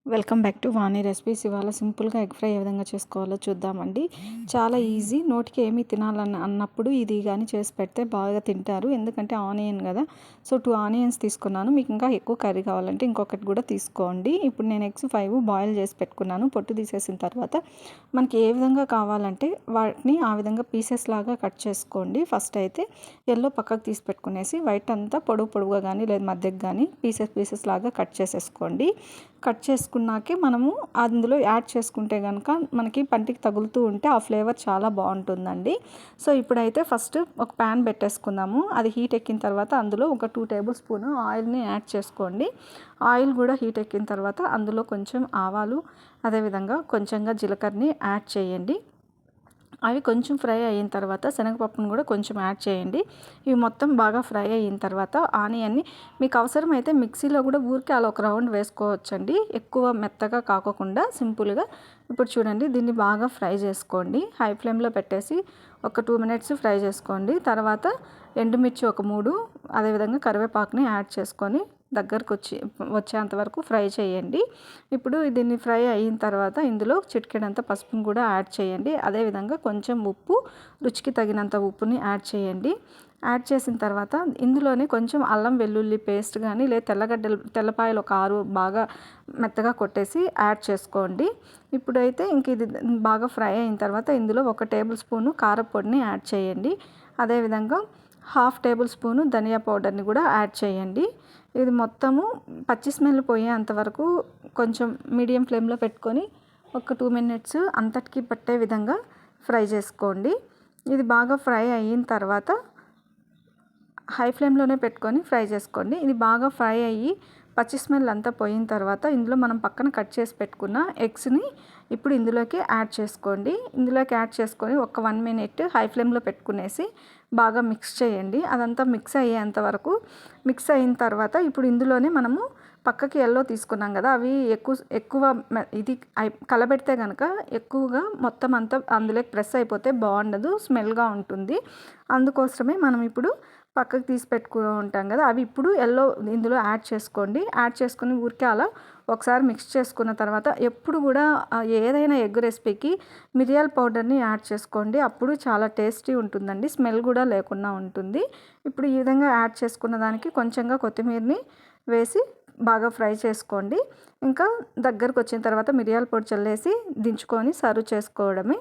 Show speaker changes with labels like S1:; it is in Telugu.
S1: Welcome back to Vani recipes. ఇవాళ సింపుల్గా ఎగ్ ఫ్రై ఏ విధంగా చేసుకోవాలో చూద్దామండి. చాలా ఈజీ, నోటికి ఏమీ అన్నప్పుడు ఇది కానీ చేసి పెడితే బాగా తింటారు. ఎందుకంటే ఆనియన్ కదా, సో 2 ఆనియన్స్ తీసుకున్నాను. మీకు ఇంకా ఎక్కువ కర్రీ కావాలంటే ఇంకొకటి కూడా తీసుకోండి. ఇప్పుడు నేను ఎగ్స్ 5 బాయిల్ చేసి పెట్టుకున్నాను. పొట్టు తీసేసిన తర్వాత మనకి ఏ విధంగా కావాలంటే వాటిని ఆ విధంగా పీసెస్ లాగా కట్ చేసుకోండి. ఫస్ట్ అయితే ఎల్లో పక్కకు తీసి పెట్టుకునేసి వైట్ అంతా పొడుగుగా కానీ లేదా మధ్యకి కానీ పీసెస్ లాగా కట్ చేసేసుకోండి. కట్ చేసుకున్నాకే మనము అందులో యాడ్ చేసుకుంటే కనుక మనకి పంటికి తగులుతూ ఉంటే ఆ ఫ్లేవర్ చాలా బాగుంటుందండి. సో ఇప్పుడైతే ఫస్ట్ ఒక ప్యాన్ పెట్టేసుకుందాము. అది హీట్ ఎక్కిన తర్వాత అందులో ఒక 2 టేబుల్ స్పూన్ ఆయిల్ని యాడ్ చేసుకోండి. ఆయిల్ కూడా హీట్ ఎక్కిన తర్వాత అందులో కొంచెం ఆవాలు, అదేవిధంగా కొంచెంగా జీలకర్రని యాడ్ చేయండి. అవి కొంచెం ఫ్రై అయిన తర్వాత శనగపప్పును కూడా కొంచెం యాడ్ చేయండి. ఇవి మొత్తం బాగా ఫ్రై అయిన తర్వాత ఆనియన్ని మీకు అవసరమైతే మిక్సీలో కూడా ఊరికే అలా ఒక రౌండ్ వేసుకోవచ్చండి, ఎక్కువ మెత్తగా కాకుండా సింపుల్గా. ఇప్పుడు చూడండి, దీన్ని బాగా ఫ్రై చేసుకోండి. హై ఫ్లేమ్లో పెట్టేసి ఒక 2 మినిట్స్ ఫ్రై చేసుకోండి. తర్వాత ఎండుమిర్చి ఒక 3, అదేవిధంగా కరివేపాకుని యాడ్ చేసుకొని దగ్గరకు వచ్చేంత వరకు ఫ్రై చేయండి. ఇప్పుడు దీన్ని ఫ్రై అయిన తర్వాత ఇందులో చిటికెడంత పసుపును కూడా యాడ్ చేయండి. అదేవిధంగా కొంచెం ఉప్పు, రుచికి తగినంత ఉప్పుని యాడ్ చేయండి. యాడ్ చేసిన తర్వాత ఇందులోనే కొంచెం అల్లం వెల్లుల్లి పేస్ట్ కానీ లేదా తెల్లపాయలు ఒక 6 బాగా మెత్తగా కొట్టేసి యాడ్ చేసుకోండి. ఇప్పుడైతే ఇంక ఇది బాగా ఫ్రై అయిన తర్వాత ఇందులో 1 టేబుల్ స్పూను కారపొడిని యాడ్ చేయండి. అదేవిధంగా 1/2 టేబుల్ స్పూను ధనియా పౌడర్ని కూడా యాడ్ చేయండి. ఇది మొత్తము పచ్చి స్మెల్ పోయేంత వరకు కొంచెం మీడియం ఫ్లేమ్లో పెట్టుకొని ఒక 2 మినిట్స్ అంతటికి పట్టే విధంగా ఫ్రై చేసుకోండి. ఇది బాగా ఫ్రై అయిన తర్వాత హై ఫ్లేమ్లోనే పెట్టుకొని ఫ్రై చేసుకోండి. ఇది బాగా ఫ్రై అయ్యి పచ్చి స్మెల్ అంతా పోయిన తర్వాత ఇందులో మనం పక్కన కట్ చేసి పెట్టుకున్న ఎగ్స్ని ఇప్పుడు ఇందులోకి యాడ్ చేసుకోండి. ఇందులోకి యాడ్ చేసుకొని ఒక 1 మినిట్ హై ఫ్లేమ్లో పెట్టుకునేసి బాగా మిక్స్ చేయండి. అదంతా మిక్స్ అయ్యేంత వరకు మిక్స్ అయిన తర్వాత ఇప్పుడు ఇందులోనే మనము పక్కకి ఎల్లో తీసుకున్నాం కదా, అవి ఎక్కువ ఇది కలబెడితే కనుక ఎక్కువగా మొత్తం అంతా అందులోకి ప్రెస్ అయిపోతే బాగుండదు, స్మెల్గా ఉంటుంది. అందుకోసమే మనం ఇప్పుడు పక్కకు తీసి ఉంటాం కదా, అవి ఇప్పుడు ఎల్లో ఇందులో యాడ్ చేసుకోండి. యాడ్ చేసుకుని ఊరికే అలా ఒకసారి మిక్స్ చేసుకున్న తర్వాత ఎప్పుడు కూడా ఏదైనా ఎగ్ రెసిపీకి మిరియాల పౌడర్ని యాడ్ చేసుకోండి. అప్పుడు చాలా టేస్టీ ఉంటుందండి, స్మెల్ కూడా లేకుండా ఉంటుంది. ఇప్పుడు ఈ విధంగా యాడ్ చేసుకున్న దానికి కొంచెంగా కొత్తిమీరని వేసి బాగా ఫ్రై చేసుకోండి. ఇంకా దగ్గరకు వచ్చిన తర్వాత మిరియాల పొడి చల్లేసి దించుకొని సర్వ్ చేసుకోవడమే.